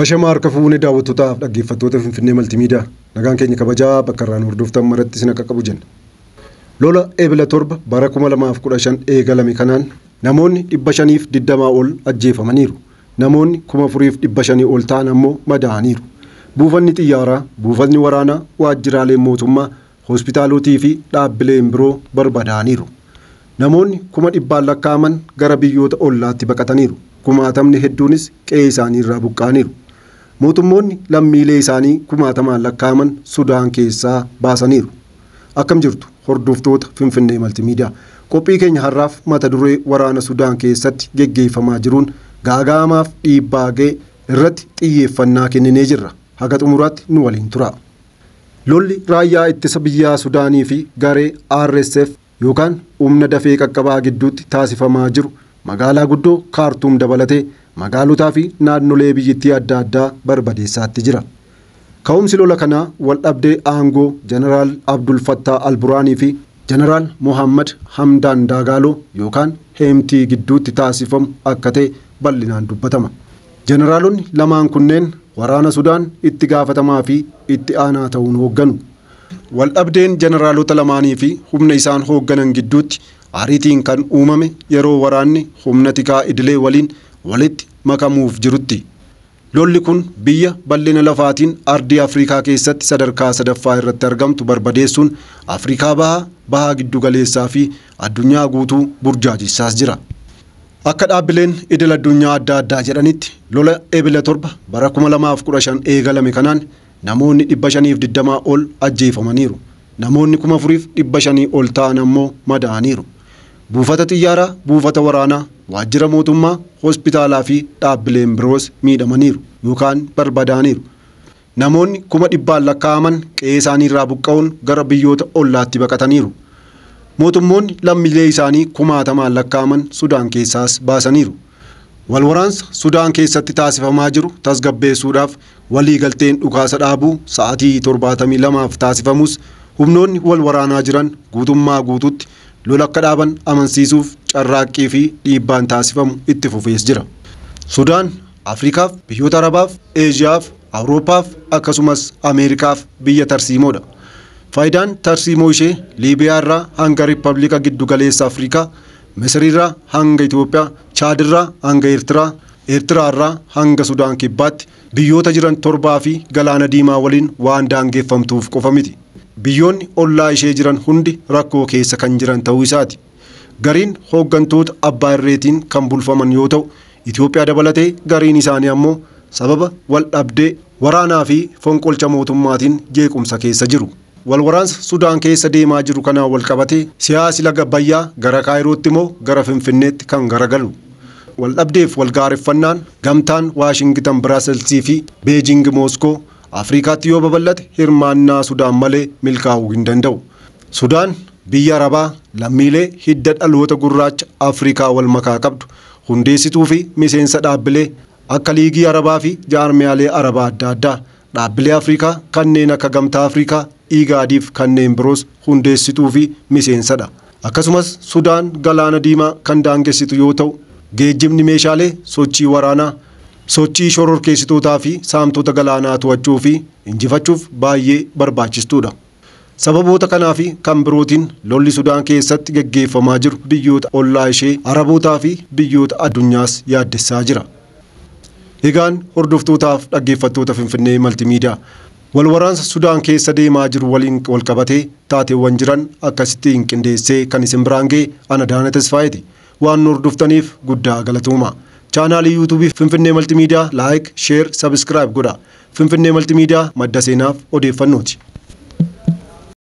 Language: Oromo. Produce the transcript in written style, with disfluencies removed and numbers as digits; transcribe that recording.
Hashama harka fuunee daawwattootaaf dhaggeeffattoota Finfinnee Maltiimiidiyaa nagaan keenya kabajaa bakka irraa hordoftan maratti isin akka qabu jenna. Lola Ebila 7 bara 2015 eegalame kanaan namoonni 520 ol ajjeefamaniiru. Namoonni 4500 ol ta'an ammoo madaa'aniiru. Buufanni xiyyaaraa, buufanni waraanaa, waajjiraalee mootummaa, hospitaalotii fi dhaabbileen biroo barbadaa'aniiru. Namoonni 100,000 lakkaa'aman gara biyyoota ollaatti baqataniiru. Kumaatamni hedduunis qe'ee isaanii irraa buqqa'aniiru. Mootummoonni lammiilee isaanii 100,000 lakkaa'aman Sudaan keessaa baasaniiru. Akkam jirtu hordoftoota Finfinnee Maltiimiidiyaa. Qophii keenya har'aaf mata duree waraana Sudaan keessatti geggeeffamaa jiruun gaaga'amaaf dhiibbaa ga'e irratti xiyyeeffannaa kenninee jirra. Haga xumuraatti nu waliin tura. Lolli raayyaa ittisa biyyaa Sudaanii fi garee RSF yookaan humna dafee qaqqabaa gidduutti taasifamaa jiru magaalaa guddoo Kaartuum dabalatee magaalotaa fi naannolee biyyattii adda addaa barbadeessaatti jira. Ka'umsi lola kanaa waldhabdee aangoo Jeneraal Abdul Fattah al-Buraanii fi Jeneraal Mohammad Hamdan Dagalo yookaan Hemtii gidduutti taasifamu akka ta'e bal'inaan dubbatama. Jeneraalonni lamaan kunneen waraana Sudaan itti gaafatamaa fi itti aanaa ta'uun hoogganu. Waldhabdeen jeneraalota lamaanii fi humna isaan hoogganan gidduutti ariitiin kan uumame yeroo waraanni humna tikaa idilee waliin walitti makamuuf jirutti. Lolli kun biyya bal'ina lafaatiin ardii Afrikaa keessatti sadarkaa sadaffaa irratti argamtu barbadeessuun Afrikaa bahaa giddu galeessaa fi addunyaa guutuu burjaajessaa jira. Akka dhaabbileen idil addunyaa adda addaa jedhanitti lola Ebila 7 bara 2015 eegalame kanaan namoonni 520 ol ajjeefamaniiru. Namoonni 4,500 ol ta'an ammoo madaa'aniiru. Buufata xiyyaaraa, buufata waraanaa, waajjira mootummaa, hospitaalaa fi dhaabbileen biroos miidhamaniiru yookaan barbadaa'aniiru. Namoonni 100,000 lakkaa'aman qe'ee isaanii irraa buqqa'uun gara biyyoota ollaatti baqataniiru. Mootummoonni lammiilee isaanii 100,000 lakkaa'aman Sudaan keessaas baasaniiru. Walwaraansa Sudaan keessatti taasifamaa jiru tasgabbeessuudhaaf waliigalteen dhukaasa dhaabuu sa'aatii 72f taasifamus humnoonni wal waraanaa jiran guutummaa guututti lola akka dhaaban amansiisuuf carraaqqii fi dhiibbaan taasifamu itti fufees jira. Sudaan Afrikaaf, biyyoota Arabaaf, Eeshiyaaf, Awuroopaaf akkasumas Ameerikaaf biyya tarsiimoodha. Faayidaan tarsiimoo ishee Liibiyaa irraa hanga Riippaabilika Giddu Galeessa Afrikaa, Misir irraa hanga Itoophiyaa, Chaad irraa hanga Eertiraa, Eertiraa irraa hanga Sudaan kibbaatti biyyoota jiran 7 fi Galaana Diimaa waliin waan daangeffamtuuf qofa miti. Biyyoonni ollaa ishee jiran hundi rakkoo keessa kan jiran ta'uu isaati. Gariin hooggantoota abbaa irreetiin kan bulfaman yoo ta'u, Itoophiyaa dabalatee gariin isaanii ammoo sababa waldhabdee waraanaa fi fonqolcha mootummaatiin jeequmsa keessa jiru. Walwaraansa Sudaan keessa deemaa jiru kanaan walqabatee siyaasi laga Abbayyaa gara Kaayirootti moo gara Finfinneetti kan garagalu. Waldhabdeef walgaareffannaan gamtaan Waashingitan Biraaselsii fi Beejing Mooskoo Afrikaatti yoo babal'ate hirmaannaa Sudaan malee milkaa'uu hin danda'u. Sudaan biyya Arabaa lammiilee hidda dhaloota gurraacha Afrikaa wal makaa qabdu hundeessituu fi miseensa dhaabbilee akka Liigii Arabaa fi jaarmiyaalee Arabaa adda addaa dhaabbilee Afrikaa kanneen akka Gamtaa Afrikaa, Igaadiif kanneen biroos hundeessituu fi miseensadha. Akkasumas Sudaan Galaana Diimaa kan daangessitu yoo ta'u, geejjibni meeshaalee sochii waraanaa sochii shororkeessitootaa fi saamtota galaanaa to'achuu fi injifachuuf baay'ee barbaachistuudha. Sababoota kanaa fi kan birootiin lolli Sudaan keessatti geggeeffamaa jiru biyyoota ollaa ishee Arabootaa fi biyyoota addunyaas yaaddessaa jira. Egaan hordoftootaaf dhaggeeffattoota Finfinnee Maltiimiidiyaa walwaraansa Sudaan keessa deemaa jiru waliin walqabatee taateewwan jiran akkasitti qindeessee kan isin biraan ga'e ana Daana Tasfaayeti. Waan hordoftaniif guddaa galatooma. Chaanaalii YouTube Finfinnee Maltiimiidiyaa like, share, subscribe godha. Finfinnee Maltiimiidiyaa madda seenaaf odeeffannooti.